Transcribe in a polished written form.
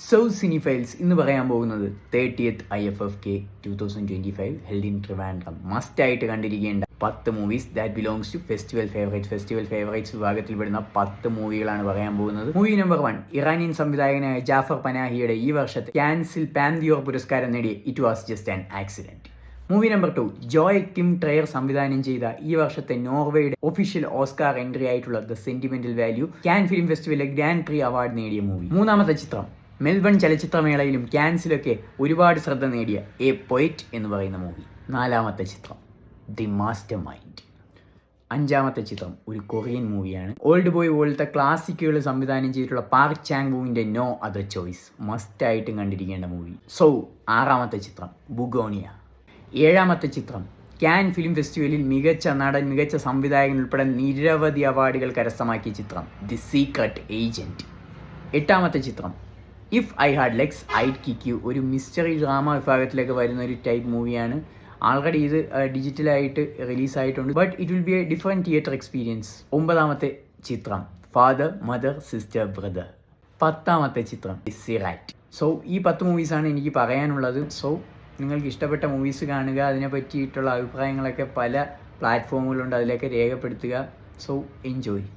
So സിനിഫൈൽസ് ഇന്ന് പറയാൻ പോകുന്നത് 30th IFFK 2025 held in Trivandrum. Must ആയിട്ട് കണ്ടിരിക്കേണ്ട 10 movies that belongs to festival favourites വിഭാഗത്തിൽ പെടുന്ന 10 മൂവികളാണ് പറയാൻ പോകുന്നത്. മൂവി നമ്പർ 1, ഇറാനിയൻ സംവിധായകനായ ജാഫർ പനാഹിയുടെ ഈ വർഷത്തെ ക്യാൻസിൽ പാൻതിയോർ പുരസ്കാരം നേടിയ it was just an accident. Movie number 2, Joachim Trier സംവിധാനം ചെയ്ത ഈ വർഷത്തെ നോർവേയുടെ ഒഫീഷ്യൽ ഓസ്കാർ എൻട്രി ആയിട്ടുള്ള the sentimental value Cannes film ഫെസ്റ്റിവലിലെ ഗ്രാൻഡ് പ്രീ അവാർഡ് നേടിയ മൂവി. മൂന്നാമത്തെ ചിത്രം, മെൽബൺ ചലച്ചിത്രമേളയിലും ക്യാൻസിലൊക്കെ ഒരുപാട് ശ്രദ്ധ നേടിയ എ പൊയറ്റ് എന്ന് പറയുന്ന മൂവി. നാലാമത്തെ ചിത്രം, ദി മാസ്റ്റർ മൈൻഡ്. അഞ്ചാമത്തെ ചിത്രം ഒരു കൊറിയൻ മൂവിയാണ്. ഓൾഡ് ബോയ് പോലത്തെ ക്ലാസിക്കുകൾ സംവിധാനം ചെയ്തിട്ടുള്ള പാർക്ക് ചാങ് വൂവിൻ്റെ നോ അതർ ചോയ്സ്, മസ്റ്റായിട്ടും കണ്ടിരിക്കേണ്ട മൂവി. സോ ആറാമത്തെ ചിത്രം ബുഗോണിയ. ഏഴാമത്തെ ചിത്രം, ക്യാൻ ഫിലിം ഫെസ്റ്റിവലിൽ മികച്ച നടൻ, മികച്ച സംവിധായകൻ ഉൾപ്പെടെ നിരവധി അവാർഡുകൾ കരസ്ഥമാക്കിയ ചിത്രം ദി സീക്രട്ട് ഏജന്റ്. എട്ടാമത്തെ ചിത്രം, if I had legs I'd kick you. ഒരു മിസ്റ്ററി ഡ്രാമ വിഭാഗത്തിലേക്ക് വരുന്ന ഒരു ടൈപ്പ് മൂവിയാണ്. ആൾറെഡി ഇത് ഡിജിറ്റലായിട്ട് റിലീസായിട്ടുണ്ട്, but it will be a different theatre experience. ഒമ്പതാമത്തെ ചിത്രം, ഫാദർ മദർ സിസ്റ്റർ ബ്രദർ. പത്താമത്തെ ചിത്രം, സിറാറ്റ്. സോ ഈ 10 മൂവീസാണ് എനിക്ക് പറയാനുള്ളത്. സോ നിങ്ങൾക്ക് ഇഷ്ടപ്പെട്ട മൂവീസ് കാണുക, അതിനെ പറ്റിയിട്ടുള്ള അഭിപ്രായങ്ങളൊക്കെ പല പ്ലാറ്റ്ഫോമുകളുണ്ട്, അതിലൊക്കെ രേഖപ്പെടുത്തുക. So enjoy.